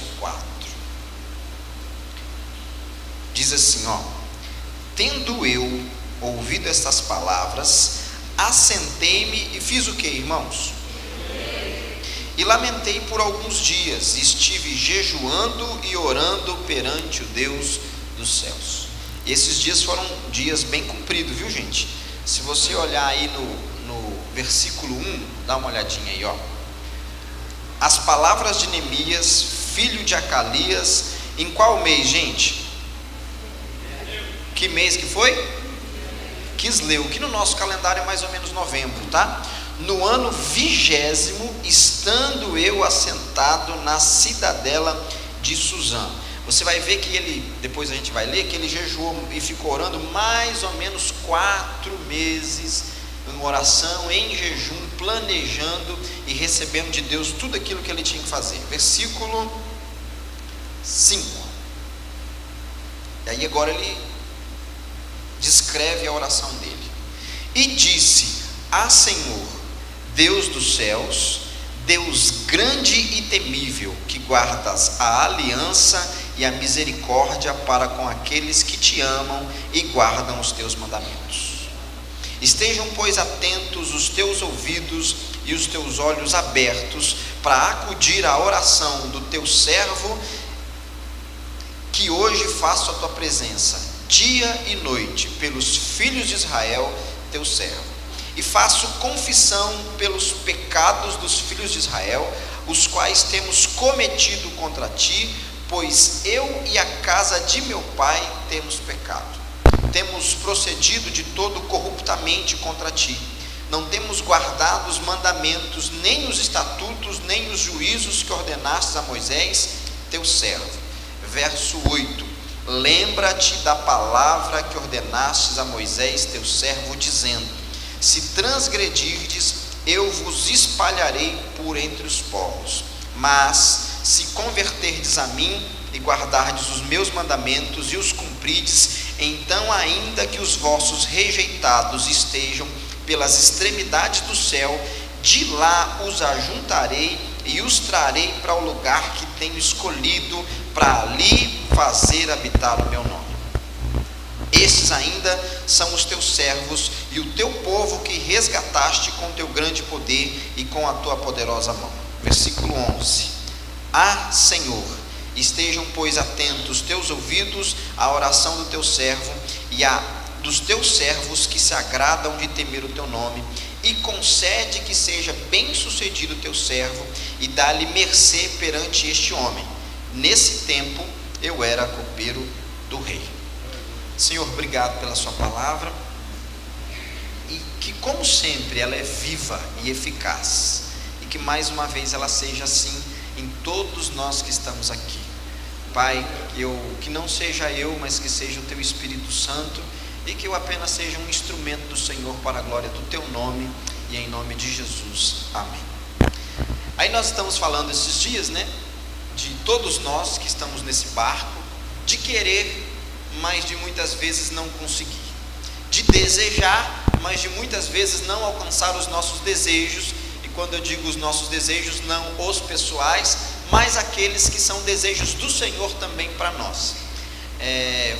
verso 4. Diz assim, tendo eu ouvido estas palavras, assentei-me e fiz o que, irmãos? E lamentei por alguns dias, estive jejuando e orando perante o Deus dos céus. E esses dias foram dias bem cumpridos, viu, gente? Se você olhar aí no versículo 1, dá uma olhadinha aí, as palavras de Neemias, filho de Acalias, em qual mês, gente? Que mês que foi? Quisleu, que no nosso calendário é mais ou menos novembro, tá? No ano 20º, estando eu assentado na cidadela de Suzã. Você vai ver que ele, depois a gente vai ler, que ele jejuou e ficou orando mais ou menos 4 meses, em oração, em jejum, planejando e recebendo de Deus tudo aquilo que ele tinha que fazer. Versículo 5. E aí agora ele descreve a oração dele. E disse: Senhor, Deus dos céus, Deus grande e temível, que guardas a aliança e a misericórdia para com aqueles que te amam e guardam os teus mandamentos. Estejam, pois, atentos os teus ouvidos e os teus olhos abertos para acudir à oração do teu servo, que hoje faço a tua presença, dia e noite, pelos filhos de Israel, teu servo. E faço confissão pelos pecados dos filhos de Israel, os quais temos cometido contra ti, pois eu e a casa de meu pai temos pecado. Temos procedido de todo corruptamente contra ti. Não temos guardado os mandamentos, nem os estatutos, nem os juízos que ordenastes a Moisés, teu servo. Verso 8. Lembra-te da palavra que ordenastes a Moisés, teu servo, dizendo: se transgredirdes, eu vos espalharei por entre os povos. Mas se converterdes a mim e guardardes os meus mandamentos e os cumprirdes, então, ainda que os vossos rejeitados estejam pelas extremidades do céu, de lá os ajuntarei e os trarei para o lugar que tenho escolhido, para ali fazer habitar o meu nome. Estes ainda são os teus servos e o teu povo que resgataste com teu grande poder e com a tua poderosa mão. Versículo 11. Senhor, estejam, pois, atentos teus ouvidos à oração do teu servo e a dos teus servos que se agradam de temer o teu nome, e concede que seja bem sucedido o teu servo, e dá-lhe mercê perante este homem. Nesse tempo eu era copeiro do rei. Senhor, obrigado pela sua palavra, e que, como sempre, ela é viva e eficaz, e que mais uma vez ela seja assim em todos nós que estamos aqui. Pai, que não seja eu, mas que seja o teu Espírito Santo, e que eu apenas seja um instrumento do Senhor para a glória do teu nome, e em nome de Jesus, amém. Aí nós estamos falando esses dias, de todos nós que estamos nesse barco, de querer, mas de muitas vezes não conseguir, de desejar, mas de muitas vezes não alcançar os nossos desejos. E quando eu digo os nossos desejos, não os pessoais, mas aqueles que são desejos do Senhor também para nós.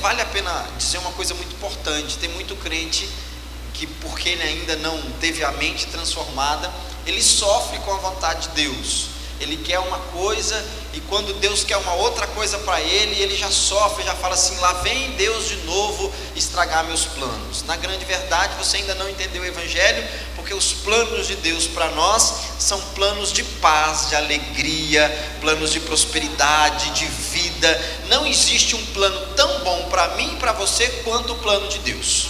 Vale a pena dizer uma coisa muito importante: tem muito crente que, porque ele ainda não teve a mente transformada, ele sofre com a vontade de Deus. Ele quer uma coisa, e quando Deus quer uma outra coisa para ele, ele já sofre, já fala assim: lá vem Deus de novo estragar meus planos. Na grande verdade, você ainda não entendeu o Evangelho, porque os planos de Deus para nós são planos de paz, de alegria, planos de prosperidade, de vida. Não existe um plano tão bom para mim e para você quanto o plano de Deus.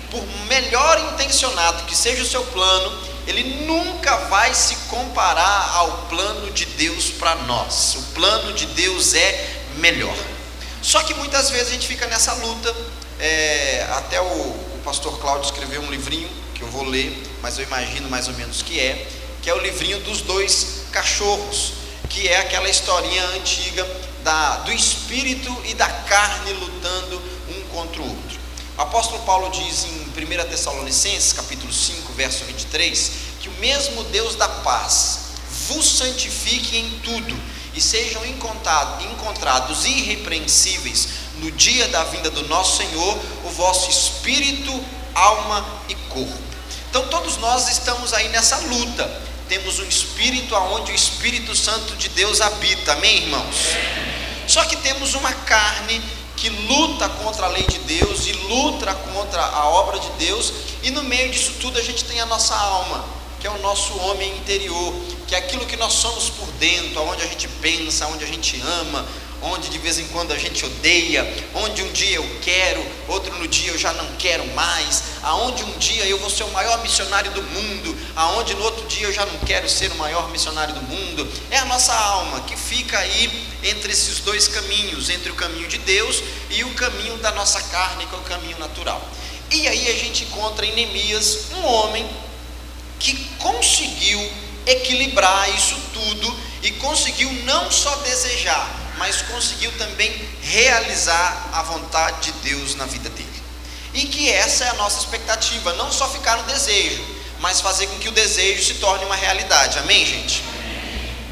Por melhor intencionado que seja o seu plano, ele nunca vai se comparar ao plano de Deus para nós. O plano de Deus é melhor. Só que muitas vezes a gente fica nessa luta. Até o pastor Cláudio escreveu um livrinho, que eu vou ler, mas eu imagino mais ou menos que é o livrinho dos dois cachorros, que é aquela historinha antiga do espírito e da carne lutando um contra o outro. O apóstolo Paulo diz em 1 Tessalonicenses, capítulo 5, verso 23, que o mesmo Deus da paz vos santifique em tudo, e sejam encontrados irrepreensíveis no dia da vinda do nosso Senhor, o vosso espírito, alma e corpo. Então todos nós estamos aí nessa luta. Temos um espírito aonde o Espírito Santo de Deus habita, amém, irmãos? Só que temos uma carne que luta contra a lei de Deus e luta contra a obra de Deus, e no meio disso tudo a gente tem a nossa alma, que é o nosso homem interior, que é aquilo que nós somos por dentro, onde a gente pensa, onde a gente ama, onde de vez em quando a gente odeia, onde um dia eu quero, outro no dia eu já não quero mais, aonde um dia eu vou ser o maior missionário do mundo, aonde no outro dia eu já não quero ser o maior missionário do mundo. É a nossa alma que fica aí entre esses dois caminhos, entre o caminho de Deus e o caminho da nossa carne, que é o caminho natural. E aí a gente encontra em Neemias um homem que conseguiu equilibrar isso tudo e conseguiu não só desejar, mas conseguiu também realizar a vontade de Deus na vida dele. E que essa é a nossa expectativa, não só ficar no desejo, mas fazer com que o desejo se torne uma realidade, amém, gente?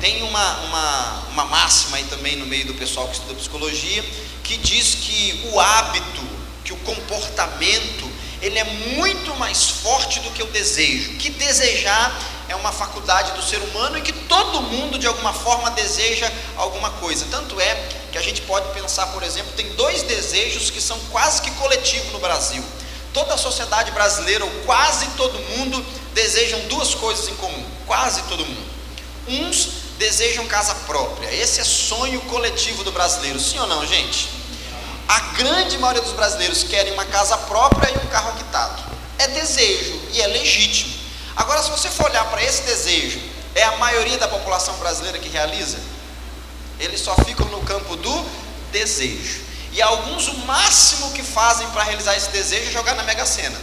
Tem uma máxima aí também no meio do pessoal que estuda psicologia, que diz que o hábito, que o comportamento, ele é muito mais forte do que o desejo, que desejar é uma faculdade do ser humano e que todo mundo de alguma forma deseja alguma coisa. Tanto é que a gente pode pensar, por exemplo, tem dois desejos que são quase que coletivos no Brasil. Toda a sociedade brasileira, ou quase todo mundo, desejam duas coisas em comum, quase todo mundo. Uns desejam casa própria, esse é sonho coletivo do brasileiro, sim ou não, gente? A grande maioria dos brasileiros querem uma casa própria e um carro quitado. É desejo e é legítimo. Agora, se você for olhar para esse desejo, é a maioria da população brasileira que realiza? Eles só ficam no campo do desejo. E alguns, o máximo que fazem para realizar esse desejo é jogar na Mega Sena.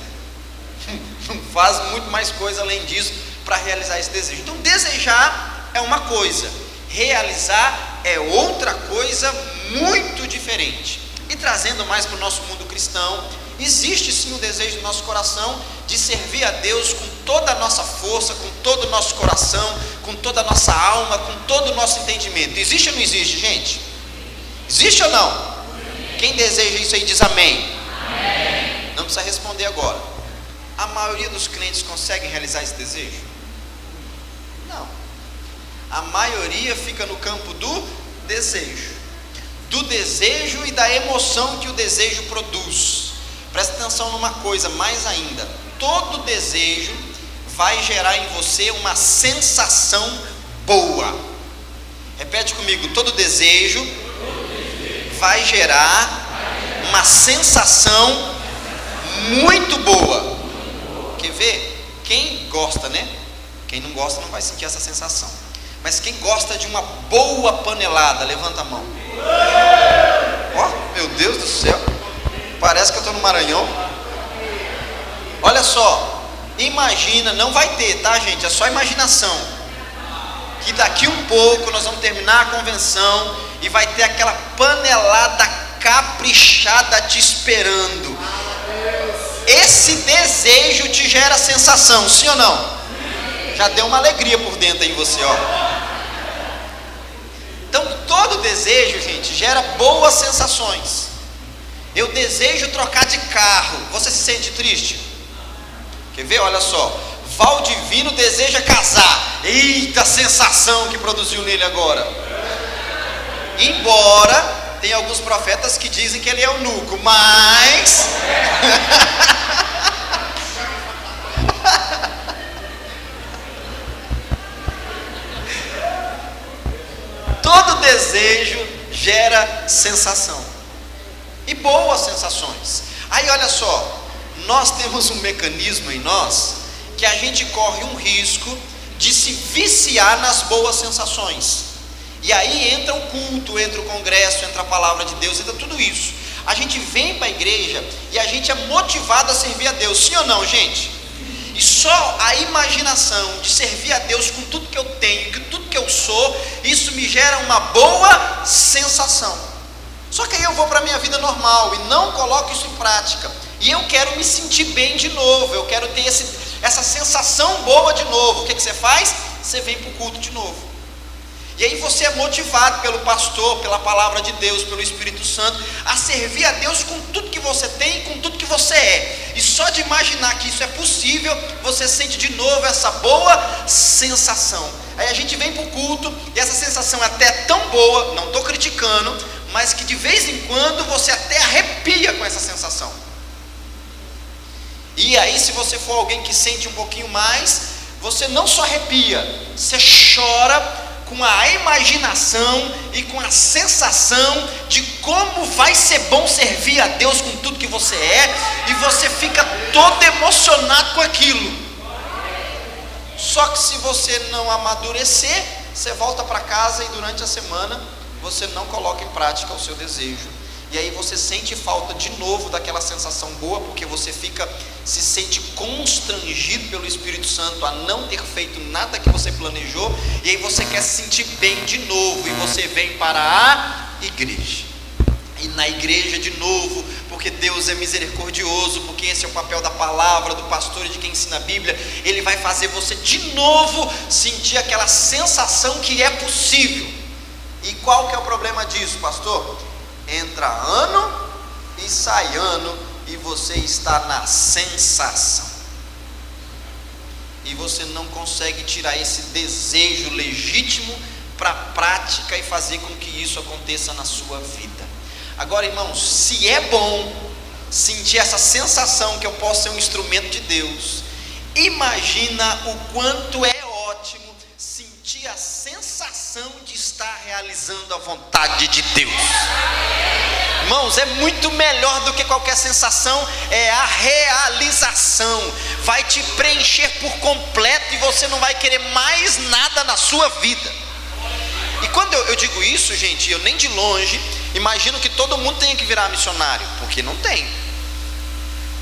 Não faz muito mais coisa além disso para realizar esse desejo. Então, desejar é uma coisa, realizar é outra coisa muito diferente. E trazendo mais para o nosso mundo cristão, existe sim o desejo do nosso coração de servir a Deus com toda a nossa força, com todo o nosso coração, com toda a nossa alma, com todo o nosso entendimento. Existe ou não existe, gente? Existe ou não? Quem deseja isso aí diz amém. Amém. Não precisa responder agora. A maioria dos crentes consegue realizar esse desejo? Não. A maioria fica no campo do desejo. Do desejo e da emoção que o desejo produz. Presta atenção numa coisa mais ainda: todo desejo vai gerar em você uma sensação boa. Repete comigo: todo desejo vai gerar uma sensação muito boa. Quer ver? Quem gosta, né? Quem não gosta não vai sentir essa sensação. Mas quem gosta de uma boa panelada, levanta a mão. Ó, meu Deus do céu, parece que eu estou no Maranhão. Olha só, imagina, não vai ter, tá, gente? É só imaginação. Que daqui um pouco nós vamos terminar a convenção e vai ter aquela panelada caprichada te esperando. Esse desejo te gera sensação, sim ou não? Já deu uma alegria por dentro aí em você, ó. Então, todo desejo, gente, gera boas sensações. Eu desejo trocar de carro. Você se sente triste? Quer ver? Olha só. Valdivino deseja casar. Eita, sensação que produziu nele agora. Embora tem alguns profetas que dizem que ele é eunuco, mas todo desejo gera sensação, e boas sensações. Aí olha só, nós temos um mecanismo em nós que a gente corre um risco de se viciar nas boas sensações. E aí entra o culto, entra o congresso, entra a palavra de Deus, entra tudo isso. A gente vem para a igreja e a gente é motivado a servir a Deus, sim ou não, gente? E só a imaginação de servir a Deus com tudo que eu tenho, com tudo que eu sou, isso me gera uma boa sensação. Só que aí eu vou para a minha vida normal e não coloco isso em prática. E eu quero me sentir bem de novo, eu quero ter essa sensação boa de novo. O que você faz? Você vem para o culto de novo. E aí você é motivado pelo pastor, pela palavra de Deus, pelo Espírito Santo, a servir a Deus com tudo que você tem e com tudo que você é. E só de imaginar que isso é possível, você sente de novo essa boa sensação. Aí a gente vem para o culto e essa sensação é até tão boa, não estou criticando, mas que de vez em quando você até arrepia com essa sensação. E aí, se você for alguém que sente um pouquinho mais, você não só arrepia, você chora com a imaginação e com a sensação de como vai ser bom servir a Deus com tudo que você é, e você fica todo emocionado com aquilo. Só que se você não amadurecer, você volta para casa e durante a semana você não coloca em prática o seu desejo. E aí você sente falta de novo daquela sensação boa, porque você se sente constrangido pelo Espírito Santo a não ter feito nada que você planejou, e aí você quer se sentir bem de novo, e você vem para a igreja. E na igreja de novo, porque Deus é misericordioso, porque esse é o papel da palavra, do pastor e de quem ensina a Bíblia, Ele vai fazer você de novo sentir aquela sensação que é possível. E qual que é o problema disso, pastor? Entra ano e sai ano e você está na sensação, e você não consegue tirar esse desejo legítimo para a prática e fazer com que isso aconteça na sua vida. Agora, irmãos, se é bom sentir essa sensação que eu posso ser um instrumento de Deus, imagina o quanto é ótimo sentir a sensação de estar realizando a vontade de Deus. Irmãos, é muito melhor do que qualquer sensação, é a realização. Vai te preencher por completo e você não vai querer mais nada na sua vida. E quando eu digo isso, gente, eu nem de longe imagino que todo mundo tenha que virar missionário, porque não tem.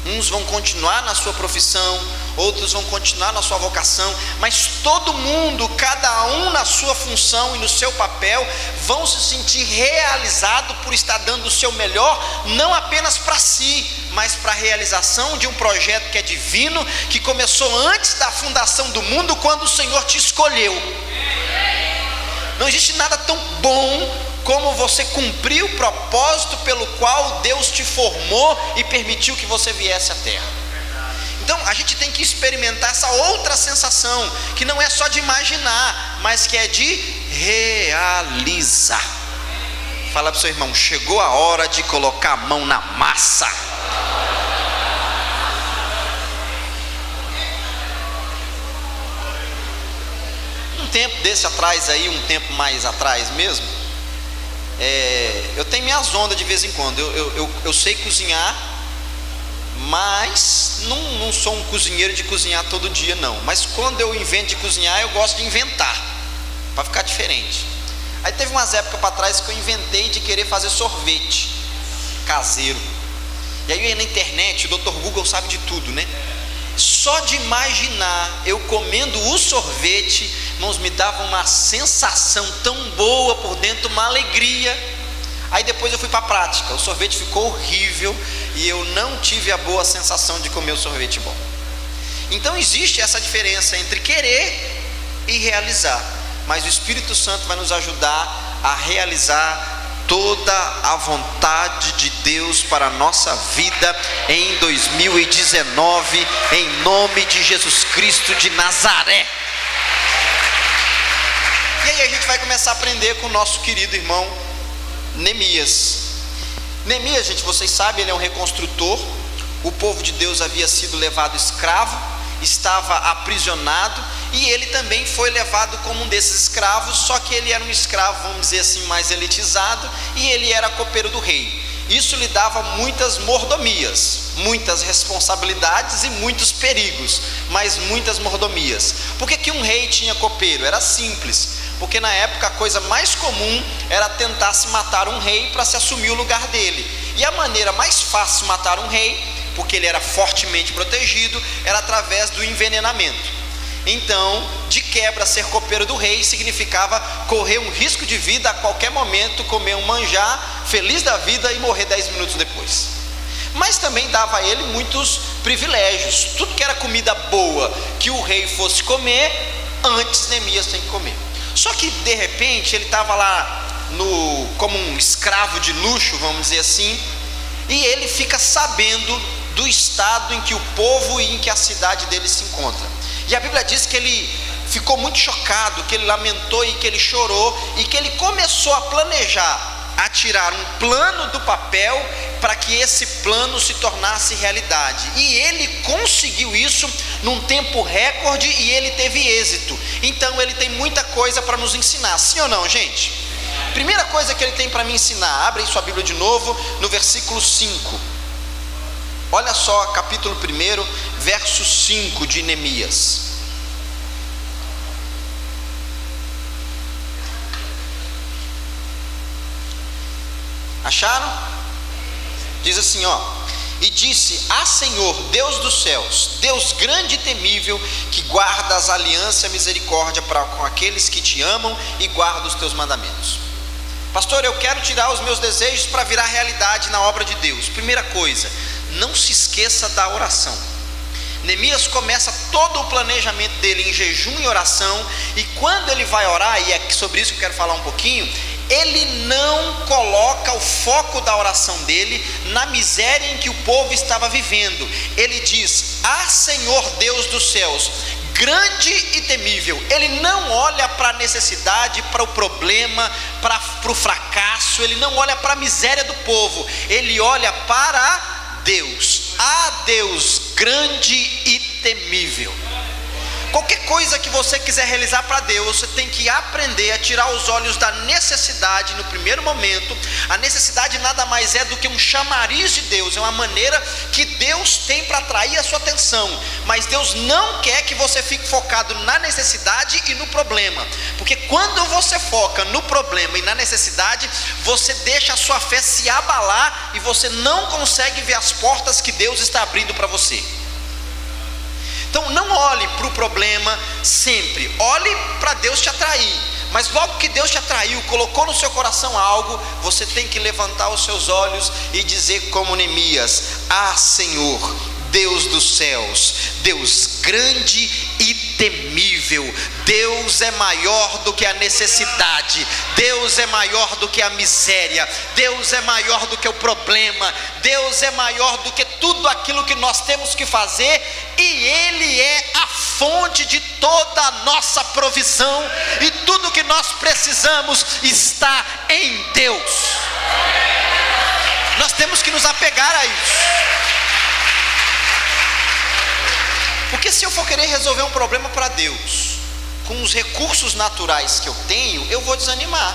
Uns vão continuar na sua profissão, outros vão continuar na sua vocação, mas todo mundo, cada um na sua função e no seu papel, vão se sentir realizado por estar dando o seu melhor, não apenas para si, mas para a realização de um projeto que é divino, que começou antes da fundação do mundo, quando o Senhor te escolheu. Não existe nada tão bom como você cumprir o propósito pelo qual Deus te formou e permitiu que você viesse à terra. Então a gente tem que experimentar essa outra sensação, que não é só de imaginar, mas que é de realizar. Fala para o seu irmão: chegou a hora de colocar a mão na massa. Um tempo desse atrás aí, um tempo mais atrás mesmo, eu tenho minhas ondas de vez em quando. Eu sei cozinhar, mas não sou um cozinheiro de cozinhar todo dia não. Mas quando eu invento de cozinhar, eu gosto de inventar, para ficar diferente. Aí teve umas épocas para trás que eu inventei de querer fazer sorvete caseiro. E aí eu ia na internet, o Dr. Google sabe de tudo, né? Só de imaginar eu comendo o sorvete, irmãos, me dava uma sensação tão boa por dentro, uma alegria. Aí depois eu fui para a prática, o sorvete ficou horrível e eu não tive a boa sensação de comer o sorvete bom. Então existe essa diferença entre querer e realizar, mas o Espírito Santo vai nos ajudar a realizar toda a vontade de Deus para a nossa vida em 2019, em nome de Jesus Cristo de Nazaré. E aí a gente vai começar a aprender com o nosso querido irmão Neemias. Neemias, gente, vocês sabem, ele é um reconstrutor. O povo de Deus havia sido levado escravo, estava aprisionado, e ele também foi levado como um desses escravos, só que ele era um escravo, vamos dizer assim, mais elitizado, e ele era copeiro do rei. Isso lhe dava muitas mordomias, muitas responsabilidades e muitos perigos, mas muitas mordomias. Por que um rei tinha copeiro? Era simples, porque na época a coisa mais comum era tentar se matar um rei para se assumir o lugar dele. E a maneira mais fácil de matar um rei, porque ele era fortemente protegido, era através do envenenamento. Então, de quebra, ser copeiro do rei significava correr um risco de vida a qualquer momento, comer um manjar, feliz da vida, e morrer 10 minutos depois. Mas também dava a ele muitos privilégios. Tudo que era comida boa que o rei fosse comer, antes Neemias tem que comer. Só que de repente ele estava lá como um escravo de luxo, vamos dizer assim, e ele fica sabendo do estado em que o povo e em que a cidade dele se encontra. E a Bíblia diz que ele ficou muito chocado, que ele lamentou e que ele chorou, e que ele começou a planejar, a tirar um plano do papel para que esse plano se tornasse realidade. E ele conseguiu isso num tempo recorde e ele teve êxito. Então ele tem muita coisa para nos ensinar, sim ou não, gente? Primeira coisa que ele tem para me ensinar, abre aí sua Bíblia de novo no versículo 5. Olha só, capítulo 1, verso 5 de Neemias. Acharam? Diz assim, e disse: Senhor, Deus dos céus, Deus grande e temível, que guarda as alianças e a misericórdia para com aqueles que te amam e guarda os teus mandamentos. Pastor, eu quero tirar os meus desejos para virar realidade na obra de Deus. Primeira coisa, não se esqueça da oração. Neemias começa todo o planejamento dele em jejum e oração, e quando ele vai orar, e é sobre isso que eu quero falar um pouquinho, ele não coloca o foco da oração dele na miséria em que o povo estava vivendo. Ele diz: Senhor Deus dos céus, grande e temível. Ele não olha para a necessidade, para o problema, para o fracasso, ele não olha para a miséria do povo, ele olha para Deus. Deus grande e temível. Qualquer coisa que você quiser realizar para Deus, você tem que aprender a tirar os olhos da necessidade no primeiro momento. A necessidade nada mais é do que um chamariz de Deus, é uma maneira que Deus tem para atrair a sua atenção. Mas Deus não quer que você fique focado na necessidade e no problema, porque quando você foca no problema e na necessidade, você deixa a sua fé se abalar e você não consegue ver as portas que Deus está abrindo para você. Então não olhe para o problema sempre, olhe para Deus te atrair. Mas logo que Deus te atraiu, colocou no seu coração algo, você tem que levantar os seus olhos e dizer como Neemias: Senhor, Deus dos céus, Deus grande e temível. Deus é maior do que a necessidade, Deus é maior do que a miséria, Deus é maior do que o problema, Deus é maior do que tudo aquilo que nós temos que fazer, e Ele é a fonte de toda a nossa provisão, e tudo que nós precisamos está em Deus. Nós temos que nos apegar a isso. Porque se eu for querer resolver um problema para Deus com os recursos naturais que eu tenho, eu vou desanimar.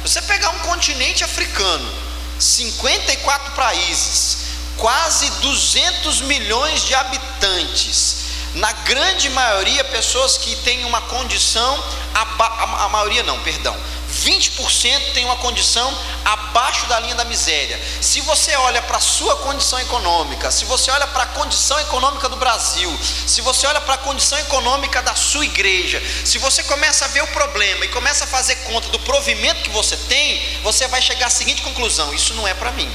Você pegar um continente africano, 54 países, quase 200 milhões de habitantes, na grande maioria pessoas que têm uma condição, a maioria não, perdão, 20% tem uma condição abaixo da linha da miséria. Se você olha para a sua condição econômica, se você olha para a condição econômica do Brasil, se você olha para a condição econômica da sua igreja, se você começa a ver o problema e começa a fazer conta do provimento que você tem, você vai chegar à seguinte conclusão: isso não é para mim.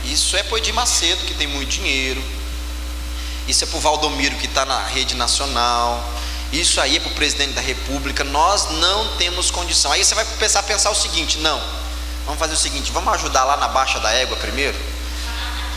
Isso é para o Edir Macedo, que tem muito dinheiro. Isso é para o Valdomiro, que está na rede nacional. Isso aí é para o presidente da república. Nós não temos condição. Aí você vai pensar o seguinte: não, vamos fazer o seguinte, vamos ajudar lá na Baixa da Égua primeiro,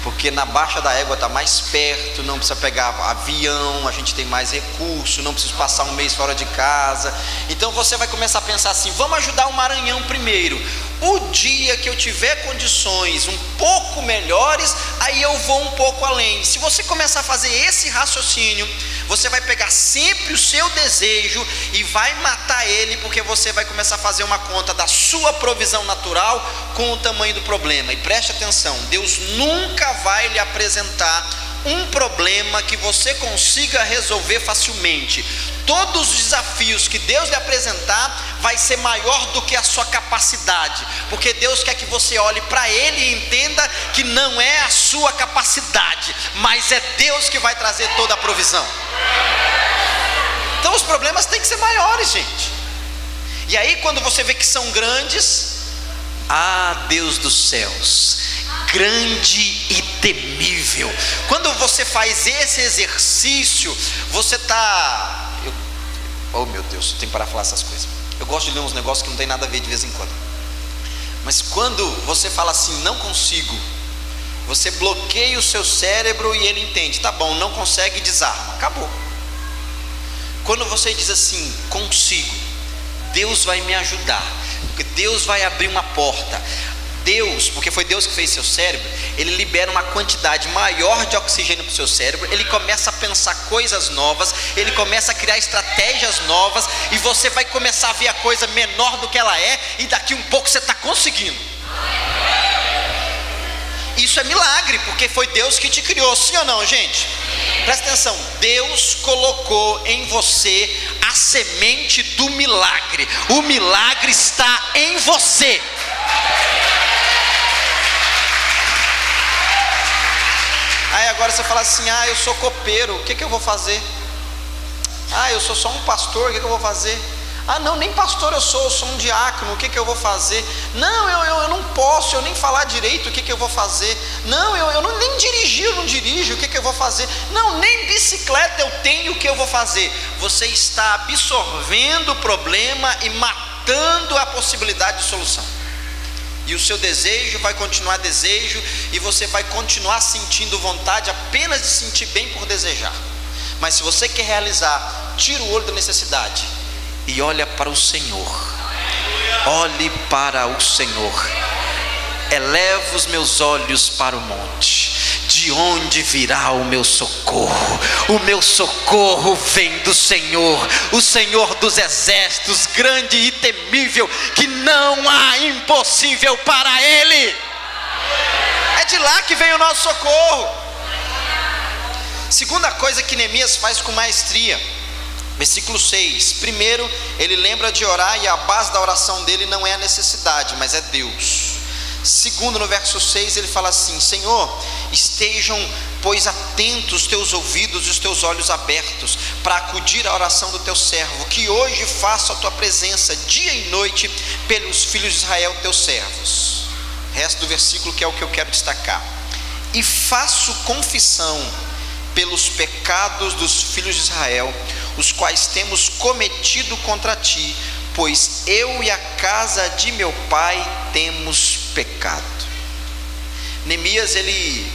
porque na Baixa da Égua está mais perto, não precisa pegar avião, a gente tem mais recurso, não precisa passar um mês fora de casa. Então você vai começar a pensar assim: vamos ajudar o Maranhão primeiro. O dia que eu tiver condições um pouco melhores, aí eu vou um pouco além. Se você começar a fazer esse raciocínio, você vai pegar sempre o seu desejo e vai matar ele, porque você vai começar a fazer uma conta da sua provisão natural com o tamanho do problema. E preste atenção, Deus nunca vai lhe apresentar um problema que você consiga resolver facilmente. Todos os desafios que Deus lhe apresentar vai ser maior do que a sua capacidade, porque Deus quer que você olhe para Ele e entenda que não é a sua capacidade, mas é Deus que vai trazer toda a provisão. Então os problemas têm que ser maiores, gente. E aí quando você vê que são grandes, Deus dos céus, grande e temível. Quando você faz esse exercício, você está... Oh meu Deus, eu tenho que parar de falar essas coisas. Eu gosto de ler uns negócios que não tem nada a ver de vez em quando. Mas quando você fala assim, não consigo, você bloqueia o seu cérebro e ele entende, tá bom, não consegue, desarma, acabou. Quando você diz assim, consigo, Deus vai me ajudar, porque Deus vai abrir uma porta. Deus, porque foi Deus que fez seu cérebro, ele libera uma quantidade maior de oxigênio para o seu cérebro, ele começa a pensar coisas novas, ele começa a criar estratégias novas, e você vai começar a ver a coisa menor do que ela é, e daqui um pouco você está conseguindo. Isso é milagre, porque foi Deus que te criou, sim ou não, gente? Presta atenção, Deus colocou em você a semente do milagre. O milagre está em você. Aí agora você fala assim, eu sou copeiro, o que eu vou fazer? Eu sou só um pastor, o que eu vou fazer? Não, nem pastor eu sou um diácono, o que eu vou fazer? Não, eu não posso, eu nem falar direito, o que eu vou fazer? Não, eu nem dirigir, eu não dirijo, o que eu vou fazer? Não, nem bicicleta eu tenho, o que eu vou fazer? Você está absorvendo o problema e matando a possibilidade de solução. E o seu desejo vai continuar desejo, e você vai continuar sentindo vontade apenas de sentir bem por desejar. Mas se você quer realizar, tira o olho da necessidade e olha para o Senhor. Olhe para o Senhor. Eleva os meus olhos para o monte. De onde virá o meu socorro? O meu socorro vem do Senhor, o Senhor dos exércitos, grande e temível, que não há impossível para Ele. É de lá que vem o nosso socorro. Segunda coisa que Neemias faz com maestria, versículo 6. Primeiro, ele lembra de orar, e a base da oração dele não é a necessidade, mas é Deus. Segundo, no verso 6, ele fala assim: Senhor, estejam, pois, atentos os teus ouvidos e os teus olhos abertos, para acudir à oração do teu servo, que hoje faço a tua presença dia e noite pelos filhos de Israel, teus servos. Resto do versículo, que é o que eu quero destacar. E faço confissão pelos pecados dos filhos de Israel, os quais temos cometido contra ti, pois eu e a casa de meu pai temos pecado. Neemias, ele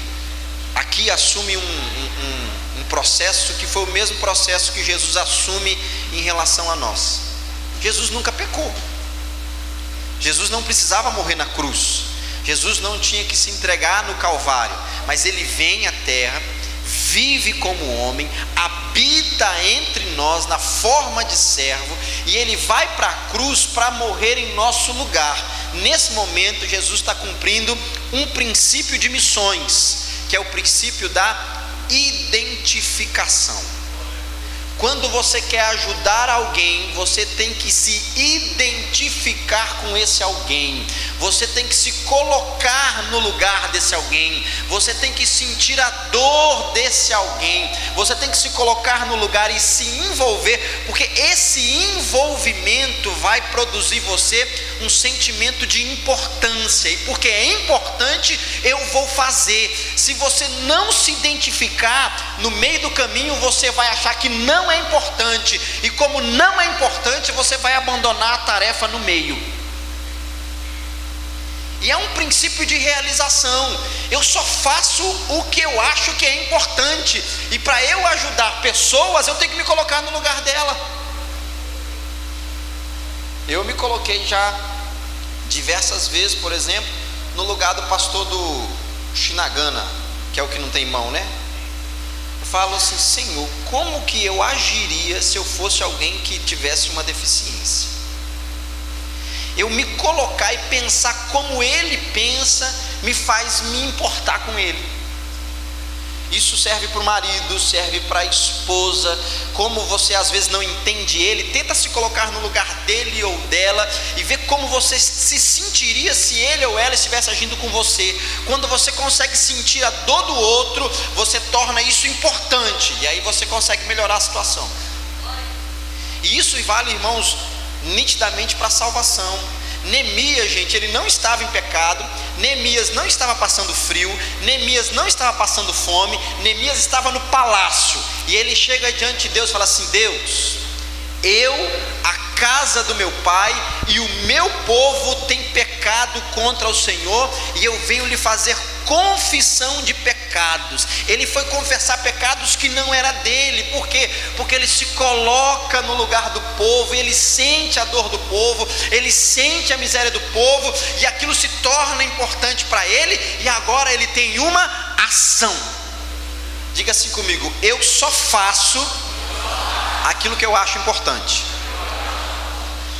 aqui assume um processo que foi o mesmo processo que Jesus assume em relação a nós. Jesus nunca pecou. Jesus não precisava morrer na cruz. Jesus não tinha que se entregar no Calvário, mas ele vem à terra, vive como homem, habita entre nós na forma de servo, e ele vai para a cruz para morrer em nosso lugar. Nesse momento, Jesus está cumprindo um princípio de missões, que é o princípio da identificação. Quando você quer ajudar alguém, você tem que se identificar com esse alguém, você tem que se colocar no lugar desse alguém, você tem que sentir a dor desse alguém, você tem que se colocar no lugar e se envolver, porque esse envolvimento vai produzir você um sentimento de importância, e porque é importante, eu vou fazer. Se você não se identificar, no meio do caminho você vai achar que não é importante, e como não é importante, você vai abandonar a tarefa no meio. E é um princípio de realização. Eu só faço o que eu acho que é importante, e para eu ajudar pessoas, eu tenho que me colocar no lugar dela. Eu me coloquei já diversas vezes, por exemplo, no lugar do pastor do Shinagana, que é o que não tem mão, né? Eu falo assim: Senhor, como que eu agiria se eu fosse alguém que tivesse uma deficiência? Eu me colocar e pensar como ele pensa, me faz me importar com ele. Isso serve para o marido, serve para a esposa. Como você às vezes não entende ele, tenta se colocar no lugar dele ou dela e ver como você se sentiria se ele ou ela estivesse agindo com você. Quando você consegue sentir a dor do outro, você torna isso importante, e aí você consegue melhorar a situação. E isso vale, irmãos, nitidamente para a salvação. Neemias, gente, ele não estava em pecado, Neemias não estava passando frio, Neemias não estava passando fome, Neemias estava no palácio, e ele chega diante de Deus e fala assim: Deus, a casa do meu pai e o meu povo tem pecado contra o Senhor, e eu venho lhe fazer confissão de pecados. Ele foi confessar pecados que não era dele. Por quê? Porque ele se coloca no lugar do povo, ele sente a dor do povo, ele sente a miséria do povo, e aquilo se torna importante para ele, e agora ele tem uma ação. Diga assim comigo: eu só faço aquilo que eu acho importante.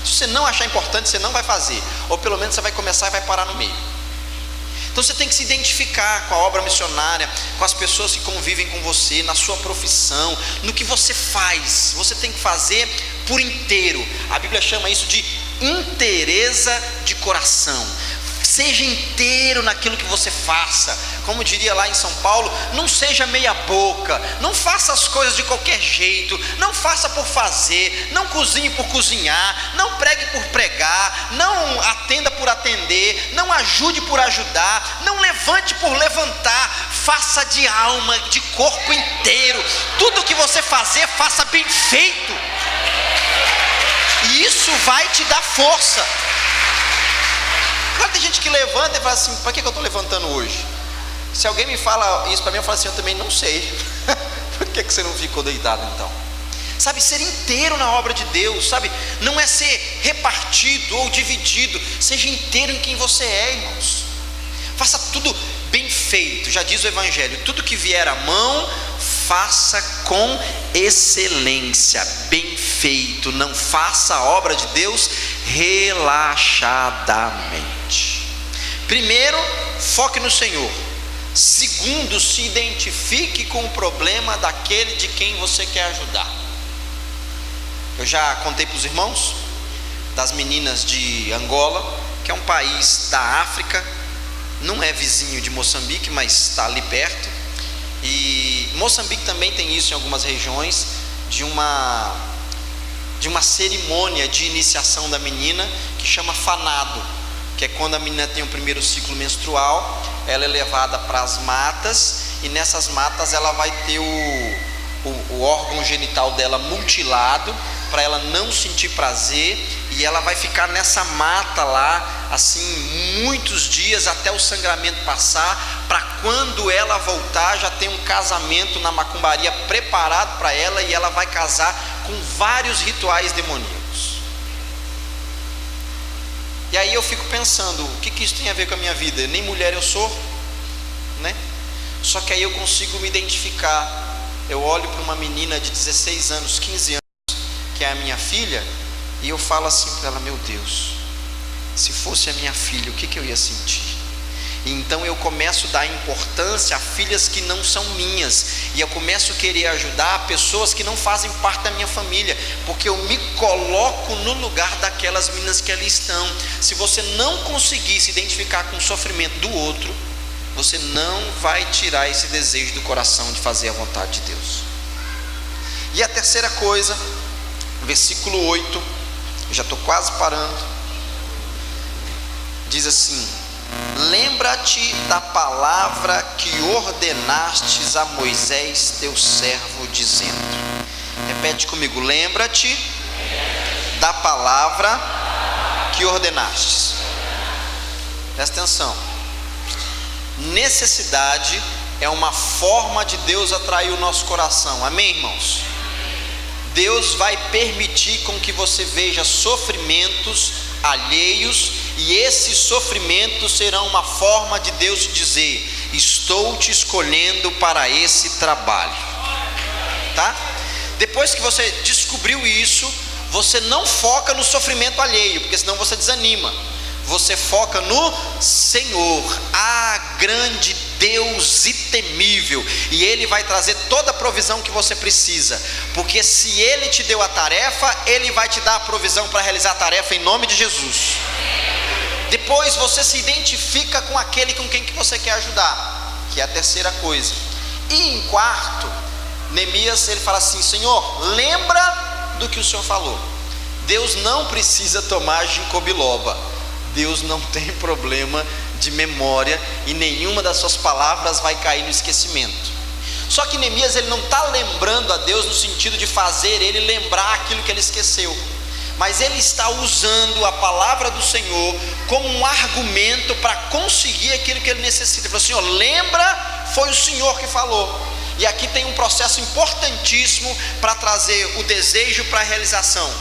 Se você não achar importante, você não vai fazer, ou pelo menos você vai começar e vai parar no meio. Então você tem que se identificar com a obra missionária, com as pessoas que convivem com você, na sua profissão, no que você faz. Você tem que fazer por inteiro. A Bíblia chama isso de inteireza de coração. Seja inteiro naquilo que você faça. Como diria lá em São Paulo, não seja meia boca, não faça as coisas de qualquer jeito, não faça por fazer, não cozinhe por cozinhar, não pregue por pregar, não atenda por atender, não ajude por ajudar, não levante por levantar. Faça de alma, de corpo inteiro. Tudo que você fazer, faça bem feito, e isso vai te dar força. Claro, tem gente que levanta e fala assim: para que eu estou levantando hoje? Se alguém me fala isso para mim, eu falo assim: eu também não sei. Por que você não ficou deitado então? Sabe, ser inteiro na obra de Deus, sabe, não é ser repartido ou dividido. Seja inteiro em quem você é, irmãos. Faça tudo bem feito. Já diz o Evangelho: tudo que vier à mão, faça com excelência, bem feito. Não faça a obra de Deus relaxadamente. Primeiro, foque no Senhor. Segundo, se identifique com o problema daquele de quem você quer ajudar. Eu já contei para os irmãos das meninas de Angola, que é um país da África, não é vizinho de Moçambique, mas está ali perto. E Moçambique também tem isso em algumas regiões, de uma cerimônia de iniciação da menina, que chama fanado, que é quando a menina tem o primeiro ciclo menstrual. Ela é levada para as matas, e nessas matas ela vai ter o órgão genital dela mutilado, para ela não sentir prazer, e ela vai ficar nessa mata lá, assim, muitos dias até o sangramento passar, para quando ela voltar já tem um casamento na macumbaria preparado para ela, e ela vai casar com vários rituais demoníacos. E aí eu fico pensando, o que isso tem a ver com a minha vida? Nem mulher eu sou, né? Só que aí eu consigo me identificar. Eu olho para uma menina de 16 anos, 15 anos, que é a minha filha, e eu falo assim para ela: meu Deus, se fosse a minha filha, o que eu ia sentir? E então eu começo a dar importância a filhas que não são minhas, e eu começo a querer ajudar pessoas que não fazem parte da minha família, porque eu me coloco no lugar daquelas meninas que ali estão. Se você não conseguir se identificar com o sofrimento do outro, você não vai tirar esse desejo do coração de fazer a vontade de Deus. E a terceira coisa, versículo 8, eu já estou quase parando, diz assim: lembra-te da palavra que ordenastes a Moisés teu servo, dizendo. Repete comigo: lembra-te da palavra que ordenastes. Presta atenção. Necessidade é uma forma de Deus atrair o nosso coração. Amém, irmãos? Deus vai permitir com que você veja sofrimentos alheios, e esses sofrimentos serão uma forma de Deus te dizer: estou te escolhendo para esse trabalho, tá? Depois que você descobriu isso, você não foca no sofrimento alheio, porque senão você desanima. Você foca no Senhor, grande Deus e temível, e Ele vai trazer toda a provisão que você precisa, porque se Ele te deu a tarefa, Ele vai te dar a provisão para realizar a tarefa em nome de Jesus. Depois você se identifica com aquele com quem que você quer ajudar, que é a terceira coisa. E em quarto, Neemias, ele fala assim: Senhor, lembra do que o Senhor falou. Deus não precisa tomar ginkgo biloba. Deus não tem problema de memória, e nenhuma das suas palavras vai cair no esquecimento. Só que Neemias ele não está lembrando a Deus no sentido de fazer ele lembrar aquilo que ele esqueceu, mas ele está usando a palavra do Senhor como um argumento para conseguir aquilo que ele necessita. Ele falou: Senhor, lembra, foi o Senhor que falou. E aqui tem um processo importantíssimo para trazer o desejo para a realização,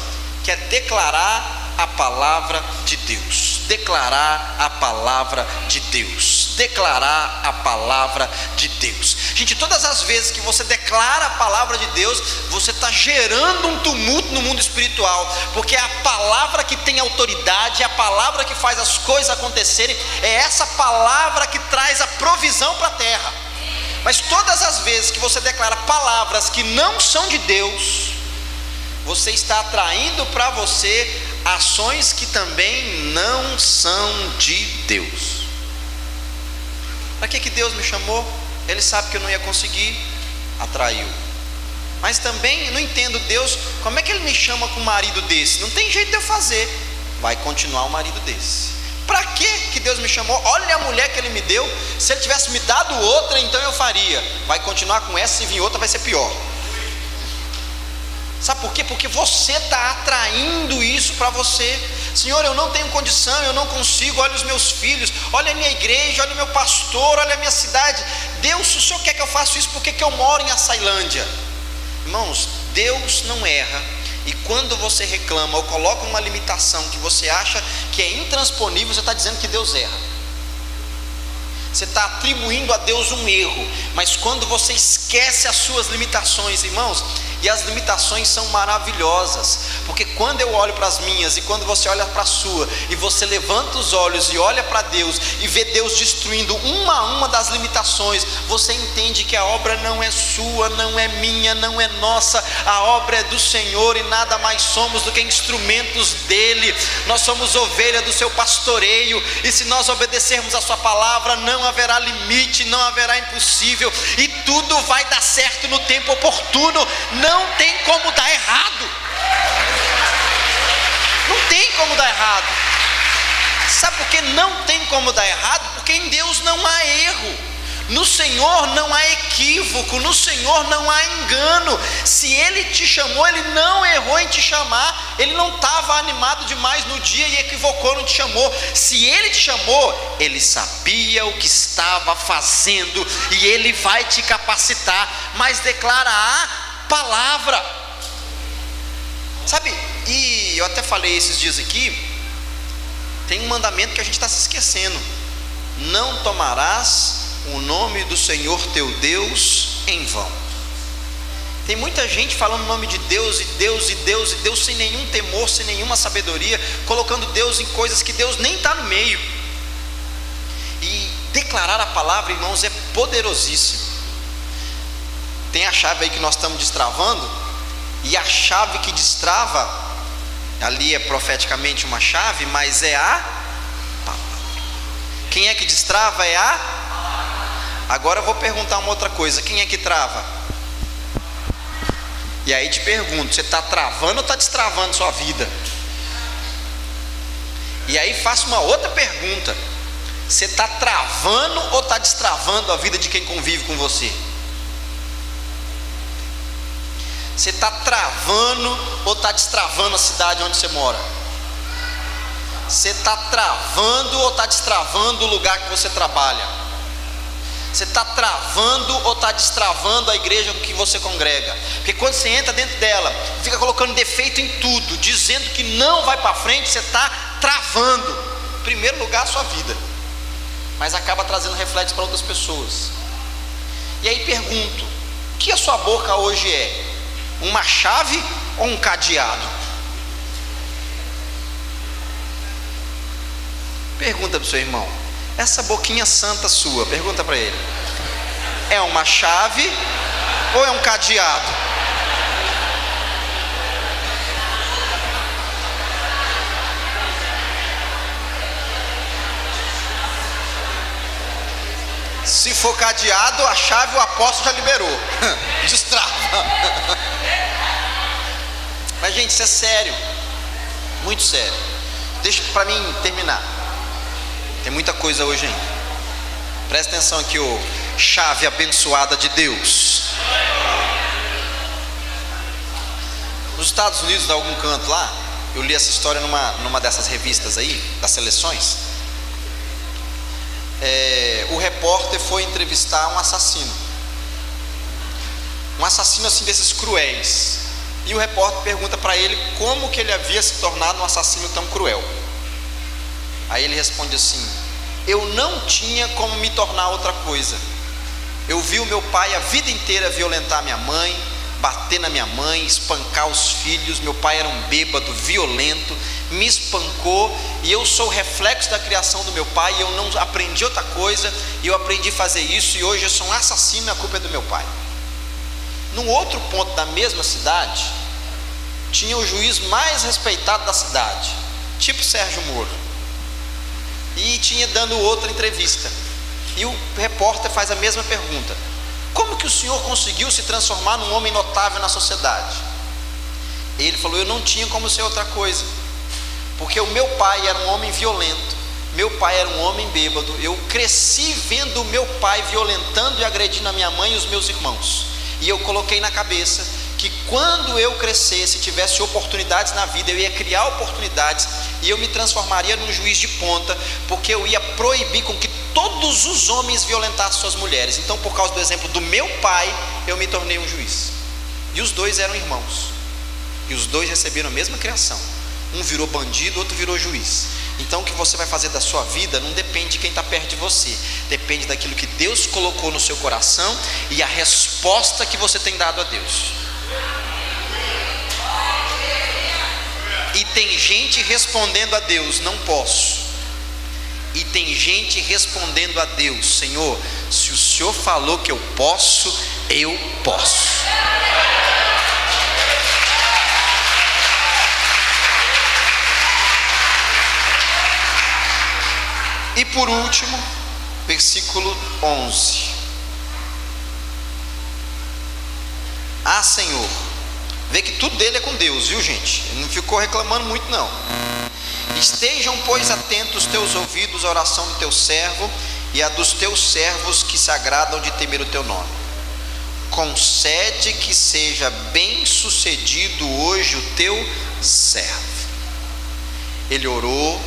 que é declarar a palavra de Deus. Declarar a palavra de Deus. Declarar a palavra de Deus. Gente, todas as vezes que você declara a palavra de Deus, você está gerando um tumulto no mundo espiritual, porque é a palavra que tem autoridade, é a palavra que faz as coisas acontecerem, é essa palavra que traz a provisão para a terra. Mas todas as vezes que você declara palavras que não são de Deus, você está atraindo para você ações que também não são de Deus. Para que Deus me chamou? Ele sabe que eu não ia conseguir, atraiu. Mas também não entendo Deus, como é que ele me chama com um marido desse? Não tem jeito de eu fazer, vai continuar um marido desse. Para que Deus me chamou? Olha a mulher que ele me deu, se ele tivesse me dado outra, então eu faria. Vai continuar com essa, se vir outra vai ser pior. Sabe por quê? Porque você está atraindo isso para você. Senhor, eu não tenho condição, eu não consigo. Olha os meus filhos, olha a minha igreja, olha o meu pastor, olha a minha cidade. Deus, se o Senhor quer que eu faça isso, por que eu moro em Açailândia? Irmãos, Deus não erra. E quando você reclama ou coloca uma limitação que você acha que é intransponível, você está dizendo que Deus erra. Você está atribuindo a Deus um erro. Mas quando você esquece as suas limitações, irmãos, e as limitações são maravilhosas, porque quando eu olho para as minhas e quando você olha para a sua, e você levanta os olhos e olha para Deus e vê Deus destruindo uma a uma das limitações, você entende que a obra não é sua, não é minha, não é nossa, a obra é do Senhor e nada mais somos do que instrumentos dele. Nós somos ovelha do seu pastoreio, e se nós obedecermos a sua palavra, não haverá limite, não haverá impossível, e tudo vai dar certo no tempo oportuno. Não tem como dar errado. Não tem como dar errado. Sabe por que não tem como dar errado? Porque em Deus não há erro. No Senhor não há equívoco. No Senhor não há engano. Se Ele te chamou, Ele não errou em te chamar. Ele não estava animado demais no dia e equivocou, não te chamou. Se Ele te chamou, Ele sabia o que estava fazendo, e Ele vai te capacitar. Mas declara a palavra, sabe? E eu até falei esses dias aqui, tem um mandamento que a gente está se esquecendo: não tomarás o nome do Senhor teu Deus em vão. Tem muita gente falando o nome de Deus, e Deus, e Deus, e Deus, sem nenhum temor, sem nenhuma sabedoria, colocando Deus em coisas que Deus nem está no meio. E declarar a palavra, irmãos, é poderosíssimo. Tem a chave aí que nós estamos destravando, e a chave que destrava, ali é profeticamente uma chave, mas é a palavra. Quem é que destrava? É a. Agora eu vou perguntar uma outra coisa: quem é que trava? E aí te pergunto, você está travando ou está destravando sua vida? E aí faço uma outra pergunta: você está travando ou está destravando a vida de quem convive com você? Você está travando ou está destravando a cidade onde você mora? Você está travando ou está destravando o lugar que você trabalha? Você está travando ou está destravando a igreja com que você congrega? Porque quando você entra dentro dela, fica colocando defeito em tudo, dizendo que não vai para frente, você está travando, em primeiro lugar, a sua vida, mas acaba trazendo reflexos para outras pessoas. E aí pergunto: o que a sua boca hoje é? Uma chave ou um cadeado? Pergunta para o seu irmão: essa boquinha santa sua, pergunta para ele, é uma chave ou é um cadeado? Se for cadeado, a chave o apóstolo já liberou. Destrava. Mas gente, isso é sério, muito sério. Deixa para mim terminar, tem muita coisa hoje ainda. Presta atenção aqui, chave abençoada de Deus. Nos Estados Unidos, em algum canto lá, eu li essa história numa dessas revistas aí, das seleções. O repórter foi entrevistar um assassino assim desses cruéis, e o repórter pergunta para ele como que ele havia se tornado um assassino tão cruel. Aí ele responde assim: eu não tinha como me tornar outra coisa. Eu vi o meu pai a vida inteira violentar minha mãe, bater na minha mãe, espancar os filhos. Meu pai era um bêbado, violento, me espancou, e eu sou o reflexo da criação do meu pai, e eu não aprendi outra coisa, e eu aprendi a fazer isso, e hoje eu sou um assassino e a culpa é do meu pai. Num outro ponto da mesma cidade, tinha o juiz mais respeitado da cidade, tipo Sérgio Moro, e tinha dando outra entrevista, e o repórter faz a mesma pergunta: como que o senhor conseguiu se transformar num homem notável na sociedade? Ele falou: eu não tinha como ser outra coisa, porque o meu pai era um homem violento, meu pai era um homem bêbado, eu cresci vendo o meu pai violentando e agredindo a minha mãe e os meus irmãos, e eu coloquei na cabeça que quando eu crescesse, tivesse oportunidades na vida, eu ia criar oportunidades, e eu me transformaria num juiz de ponta, porque eu ia proibir com que todos os homens violentassem suas mulheres. Então, por causa do exemplo do meu pai, eu me tornei um juiz. E os dois eram irmãos, e os dois receberam a mesma criação. Um virou bandido, outro virou juiz. Então, o que você vai fazer da sua vida não depende de quem está perto de você, depende daquilo que Deus colocou no seu coração e a resposta que você tem dado a Deus. E tem gente respondendo a Deus: não posso. E tem gente respondendo a Deus: Senhor, se o Senhor falou que eu posso, eu posso. E por último, versículo 11: ah, Senhor, vê que tudo dele é com Deus, viu, gente? Ele não ficou reclamando muito, não. Estejam, pois, atentos teus ouvidos à oração do teu servo e a dos teus servos que se agradam de temer o teu nome. Concede que seja bem sucedido hoje o teu servo. Ele orou,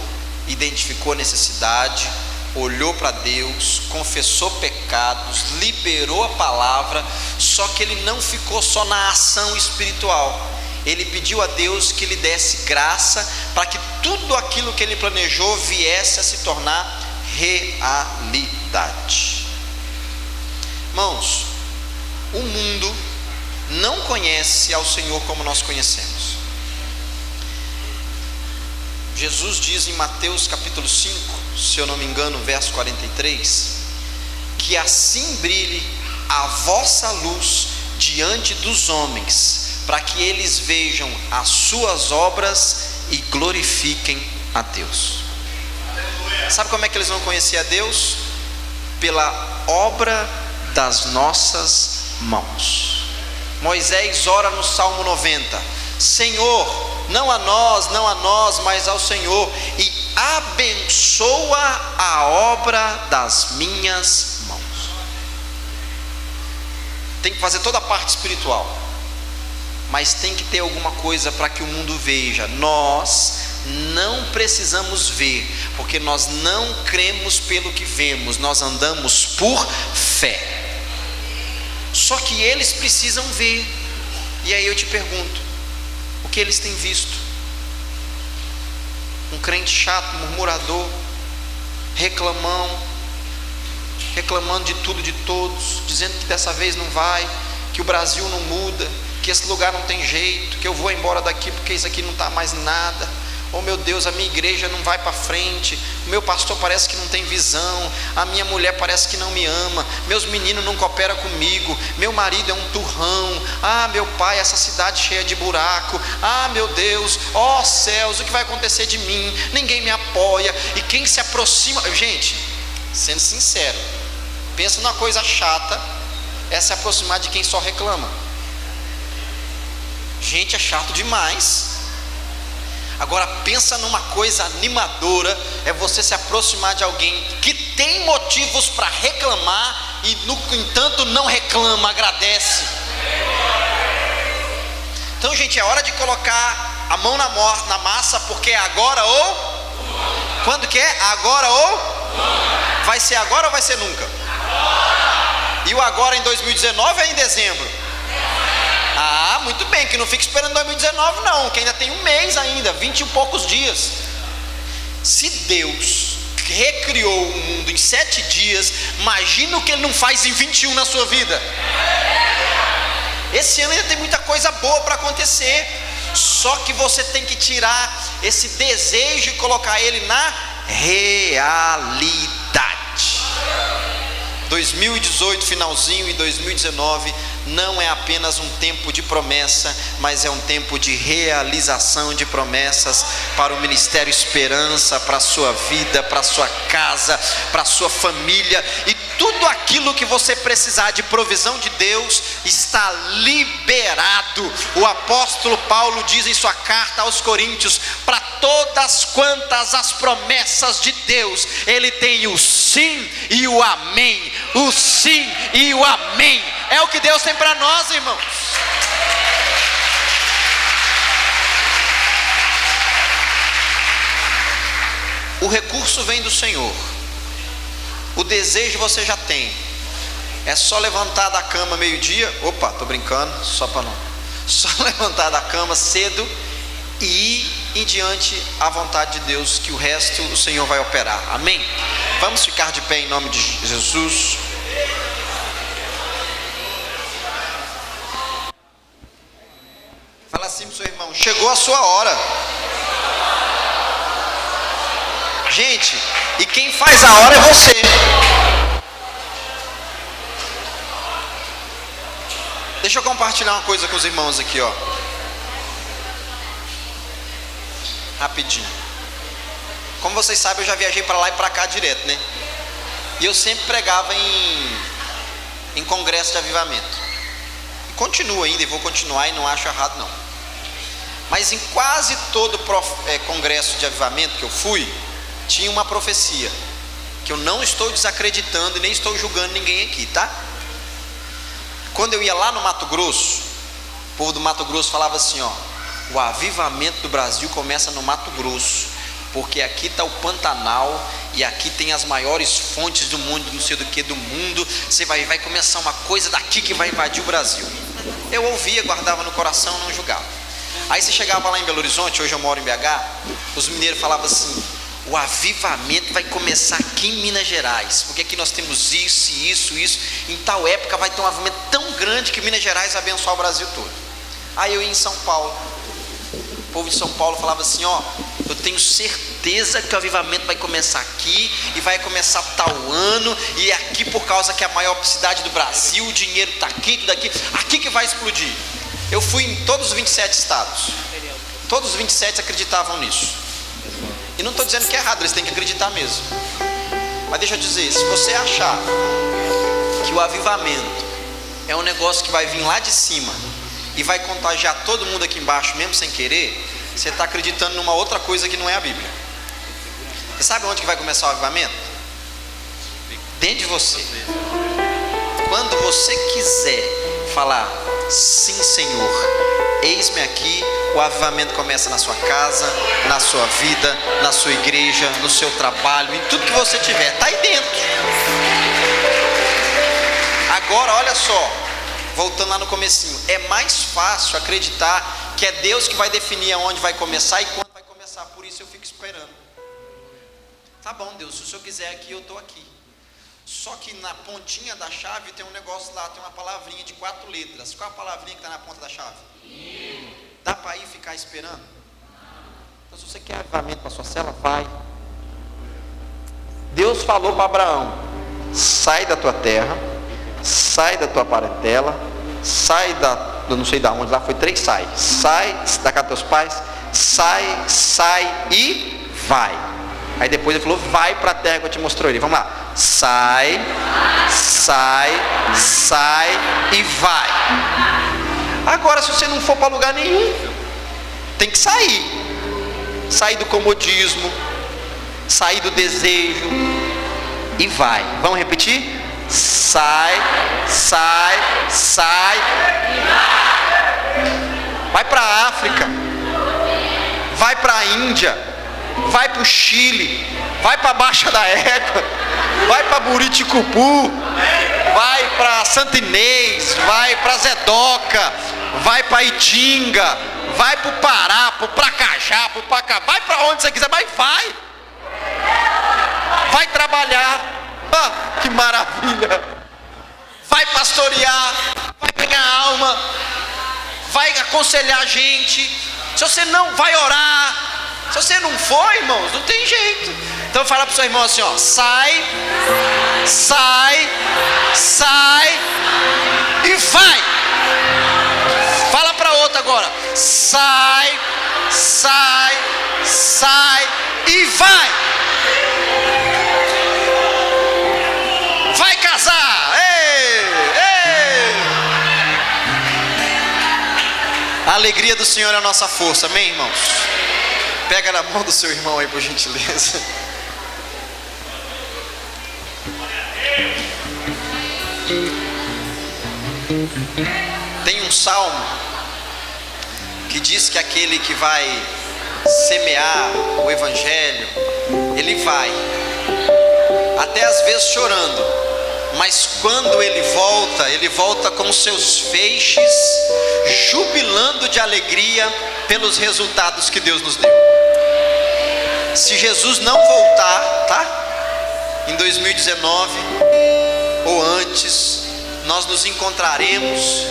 identificou a necessidade, olhou para Deus, confessou pecados, liberou a palavra, só que ele não ficou só na ação espiritual. Ele pediu a Deus que lhe desse graça para que tudo aquilo que ele planejou viesse a se tornar realidade. Irmãos, o mundo não conhece ao Senhor como nós conhecemos. Jesus diz em Mateus capítulo 5, se eu não me engano, verso 43, que assim brilhe a vossa luz diante dos homens, para que eles vejam as suas obras e glorifiquem a Deus. Sabe como é que eles vão conhecer a Deus? Pela obra das nossas mãos. Moisés ora no Salmo 90: Senhor, não a nós, mas ao Senhor, e abençoa a obra das minhas mãos. Tem que fazer toda a parte espiritual, mas tem que ter alguma coisa para que o mundo veja. Nós não precisamos ver, porque nós não cremos pelo que vemos, nós andamos por fé. Só que eles precisam ver. E aí eu te pergunto: o que eles têm visto? Um crente chato, murmurador, reclamando de tudo, de todos, dizendo que dessa vez não vai, que o Brasil não muda, que esse lugar não tem jeito, que eu vou embora daqui porque isso aqui não está mais nada. Oh meu Deus, a minha igreja não vai para frente, o meu pastor parece que não tem visão, a minha mulher parece que não me ama, meus meninos não cooperam comigo, meu marido é um turrão, ah meu pai, essa cidade cheia de buraco, ah meu Deus, ó céus, o que vai acontecer de mim? Ninguém me apoia. E quem se aproxima, gente, sendo sincero, pensa numa coisa chata, é se aproximar de quem só reclama. Gente, é chato demais. Agora pensa numa coisa animadora, é você se aproximar de alguém que tem motivos para reclamar e no entanto não reclama, agradece. Então, gente, é hora de colocar a mão na massa, porque é agora ou... Quando que é? Agora ou... Vai ser agora ou vai ser nunca? E o agora em 2019 é em dezembro? Ah, muito bem, que não fique esperando 2019 não, que ainda tem um mês ainda, 20 e poucos dias. Se Deus recriou o mundo em 7 dias, imagina o que Ele não faz em 21 na sua vida. Esse ano ainda tem muita coisa boa para acontecer, só que você tem que tirar esse desejo e colocar ele na realidade. 2018 finalzinho e 2019 não é apenas um tempo de promessa, mas é um tempo de realização de promessas para o Ministério Esperança, para a sua vida, para a sua casa, para a sua família, e tudo aquilo que você precisar de provisão de Deus está liberado. O apóstolo Paulo diz em sua carta aos Coríntios: para todas quantas as promessas de Deus, Ele tem o sim e o amém. O sim e o amém é o que Deus tem para nós, irmãos. O recurso vem do Senhor. O desejo você já tem. É só levantar da cama meio-dia. Opa, tô brincando, só levantar da cama cedo e ir em diante à vontade de Deus, que o resto o Senhor vai operar. Amém? Vamos ficar de pé em nome de Jesus. Fala assim pro seu irmão: chegou a sua hora. Gente, e quem faz a hora é você. Deixa eu compartilhar uma coisa com os irmãos aqui, ó. Rapidinho. Como vocês sabem, eu já viajei para lá e para cá direto, né? E eu sempre pregava em congresso de avivamento. E continuo ainda, e vou continuar, e não acho errado não. Mas em quase todo congresso de avivamento que eu fui, tinha uma profecia, que eu não estou desacreditando e nem estou julgando ninguém aqui, tá? Quando eu ia lá no Mato Grosso, o povo do Mato Grosso falava assim, ó: o avivamento do Brasil começa no Mato Grosso, porque aqui está o Pantanal, e aqui tem as maiores fontes do mundo, não sei do que do mundo. Você vai começar uma coisa daqui que vai invadir o Brasil. Eu ouvia, guardava no coração, não julgava. Aí você chegava lá em Belo Horizonte, hoje eu moro em BH, os mineiros falavam assim: o avivamento vai começar aqui em Minas Gerais, porque aqui nós temos isso, em tal época vai ter um avivamento tão grande que Minas Gerais vai abençoar o Brasil todo. Aí eu ia em São Paulo, o povo de São Paulo falava assim: ó, eu tenho certeza que o avivamento vai começar aqui, e vai começar tal ano, e é aqui por causa que é a maior cidade do Brasil, o dinheiro está aqui, tudo aqui que vai explodir. Eu fui em todos os 27 estados, todos os 27 acreditavam nisso. E não estou dizendo que é errado, eles têm que acreditar mesmo. Mas deixa eu dizer, se você achar que o avivamento é um negócio que vai vir lá de cima e vai contagiar todo mundo aqui embaixo, mesmo sem querer, você está acreditando numa outra coisa que não é a Bíblia. Você sabe onde que vai começar o avivamento? Dentro de você. Quando você quiser falar: sim, Senhor, eis-me aqui, o avivamento começa na sua casa, na sua vida, na sua igreja, no seu trabalho, em tudo que você tiver, está aí dentro. Agora olha só, voltando lá no comecinho, é mais fácil acreditar que é Deus que vai definir aonde vai começar e quando vai começar. Por isso eu fico esperando. Tá bom, Deus, se o Senhor quiser aqui, eu estou aqui. Só que na pontinha da chave tem um negócio lá, tem uma palavrinha de 4 letras. Qual é a palavrinha que está na ponta da chave? Dá para ir ficar esperando? Então, se você quer avivamento para sua cela, vai. Deus falou para Abraão: sai da tua terra, sai da tua parentela, sai eu não sei da onde, lá foi 3 sai da casa dos teus pais, sai e vai. Aí depois ele falou: vai para a terra que eu te mostrei. Vamos lá. Sai e vai. Agora, se você não for para lugar nenhum, tem que sair do comodismo, sair do desejo e vai. Vamos repetir? sai, sai, sai. Vai para a África, vai para a Índia, vai para o Chile, vai para a Baixa da Égua, vai para Buriticupu, vai para Santa Inês, vai para Zedoca, vai para Itinga, vai para o Pará, para o Pracajá, para o Pacá, vai para onde você quiser, mas vai trabalhar, que maravilha, vai pastorear, vai ganhar alma, vai aconselhar a gente. Se você não vai orar, se você não for, irmãos, não tem jeito. Então fala para o seu irmão assim, ó, sai, sai, sai e vai. Fala para outro agora, sai, sai, sai e vai. Vai casar, ei, ei. A alegria do Senhor é a nossa força, amém, irmãos? Pega na mão do seu irmão aí, por gentileza. Tem um salmo que diz que aquele que vai semear o evangelho, ele vai, até às vezes chorando, mas quando ele volta com seus feixes, jubilando de alegria pelos resultados que Deus nos deu. Se Jesus não voltar, tá? Em 2019 ou antes, nós nos encontraremos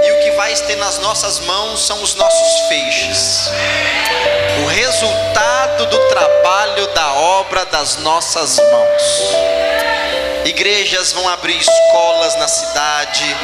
e o que vai ter nas nossas mãos são os nossos feixes, o resultado do trabalho da obra das nossas mãos. Igrejas vão abrir escolas na cidade,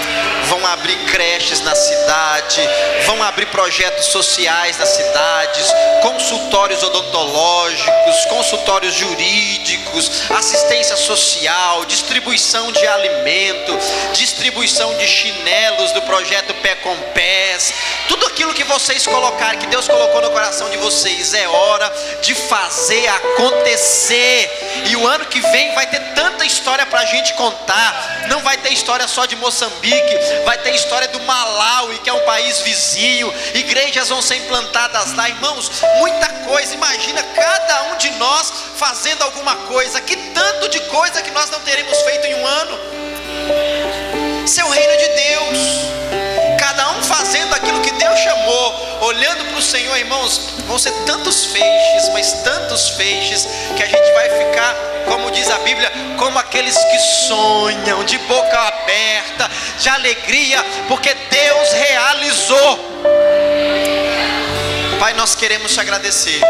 vão abrir creches na cidade, vão abrir projetos sociais nas cidades, consultórios odontológicos, consultórios jurídicos, assistência social, distribuição de alimento, distribuição de chinelos do projeto Pé com Pés. Tudo aquilo que vocês colocarem, que Deus colocou no coração de vocês, é hora de fazer acontecer. E o ano que vem vai ter tanta história para a gente contar. Não vai ter história só de Moçambique, vai ter história do Malawi, que é um país vizinho. Igrejas vão ser implantadas lá, irmãos, muita coisa. Imagina cada um de nós fazendo alguma coisa. Que tanto de coisa que nós não teremos feito em um ano. Seu reino de Deus, cada um fazendo aquilo que Deus chamou, olhando para o Senhor, irmãos, vão ser tantos feixes, mas tantos feixes, que a gente vai ficar, como diz a Bíblia, como aqueles que sonham, de boca aberta, de alegria, porque Deus realizou. Pai, nós queremos te agradecer.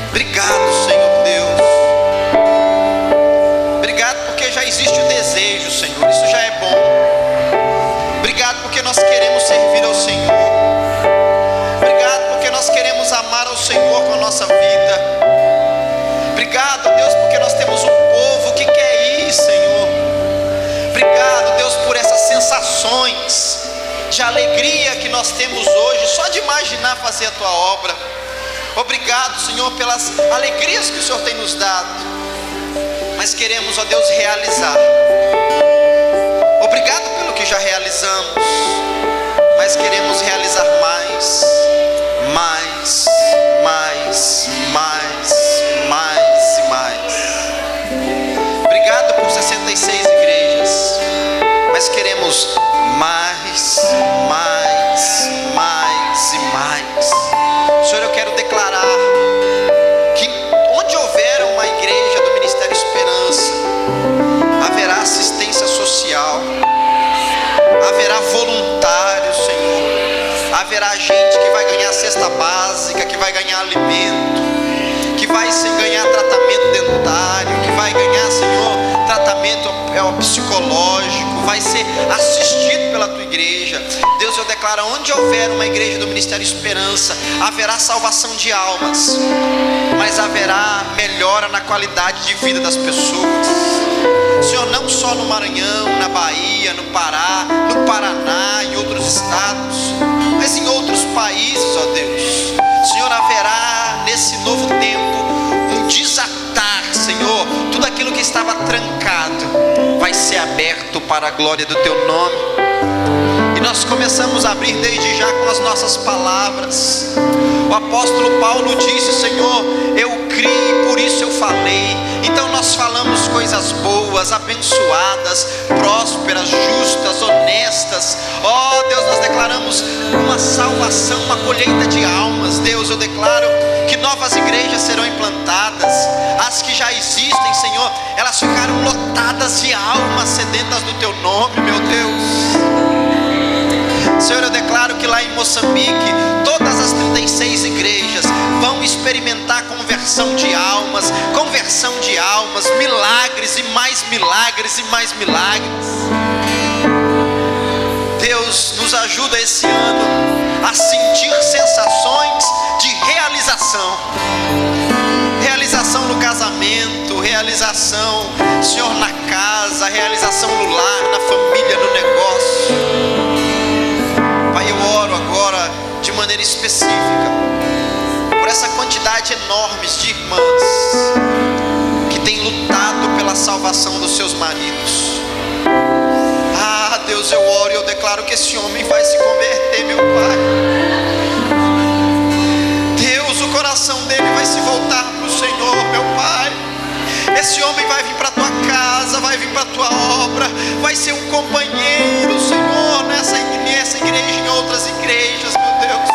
Obrigado, Senhor Deus. Obrigado porque já existe o desejo, Senhor, isso já é bom. Obrigado porque nós queremos servir ao Senhor. Obrigado porque nós queremos amar ao Senhor com a nossa vida. Obrigado, Deus, porque nós temos um povo que quer ir, Senhor. Obrigado, Deus, por essas sensações de alegria que nós temos hoje, só de imaginar fazer a tua obra. Obrigado, Senhor, pelas alegrias que o Senhor tem nos dado, mas queremos, ó Deus, realizar. Obrigado pelo que já realizamos, mas queremos realizar mais, mais, mais, mais, mais e mais. Obrigado por 66 igrejas, mas queremos mais, mais, mais e mais. Senhor, eu quero declarar que onde houver uma igreja do Ministério Esperança, haverá assistência social, haverá voluntários, Senhor, haverá gente que vai ganhar cesta básica, que vai ganhar alimento, que vai ganhar tratamento dentário, que vai ganhar, Senhor, tratamento psicológico, vai ser assistido pela tua igreja. Deus, eu declaro, onde houver uma igreja do Ministério Esperança, haverá salvação de almas, mas haverá melhora na qualidade de vida das pessoas. Senhor, não só no Maranhão, na Bahia, no Pará, no Paraná, em outros estados, mas em outros países, ó Deus. Senhor, haverá nesse novo tempo um desatar, Senhor, tudo aquilo que estava para a glória do Teu nome. E nós começamos a abrir desde já com as nossas palavras. O apóstolo Paulo disse: Senhor, eu criei, por isso eu falei. Então nós falamos coisas boas, abençoadas, prósperas, justas, honestas. Ó Deus, nós declaramos uma salvação, uma colheita de almas. Deus, eu declaro que novas igrejas serão implantadas. As que já existem, Senhor, elas ficaram lotadas de almas sedentas do Teu nome, meu Deus. Senhor, eu declaro que lá em Moçambique, todas as 36 igrejas vão experimentar conversão de almas, milagres e mais milagres e mais milagres. Deus, nos ajuda esse ano a sentir sensações de realização no casamento, realização, Senhor, na casa, realização no lar, na família, no negócio. Pai, eu oro agora de maneira específica por essa quantidade enorme de irmãs que têm lutado pela salvação dos seus maridos. Ah, Deus, eu oro e eu declaro que esse homem vai se converter, meu Pai. Deus, o coração dele vai se voltar para o Senhor, meu Pai. Esse homem vai vir para a tua casa, vai vir para a tua obra, vai ser um companheiro, Senhor, nessa igreja e em outras igrejas, meu Deus.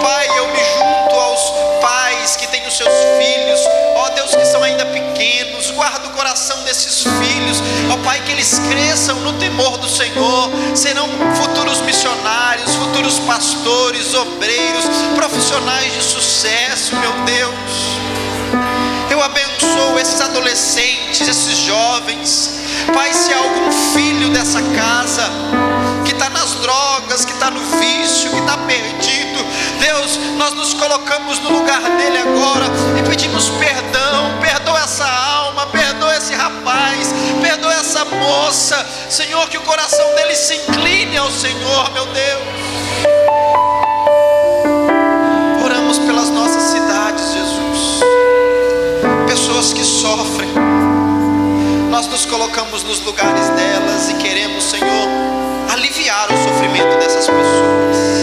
Pai, eu me junto aos pais que têm os seus filhos, ó Deus, que são ainda pequenos. Guarda o coração desses filhos, ó Pai, que eles cresçam no temor do Senhor, serão futuros missionários, futuros pastores, obreiros, profissionais de sucesso, meu Deus. Eu abençoo esses adolescentes, esses jovens. Pai, se há algum filho dessa casa que está nas drogas, que está no vício, que está perdido, Deus, nós nos colocamos no lugar dele agora e pedimos perdão. Perdoa essa alma, perdoa esse rapaz, perdoa essa moça, Senhor, que o coração dele se incline ao Senhor, meu Deus. Oramos pelas nossas cidades, Jesus, pessoas que sofrem. Nós nos colocamos nos lugares delas e queremos, Senhor, aliviar o sofrimento dessas pessoas.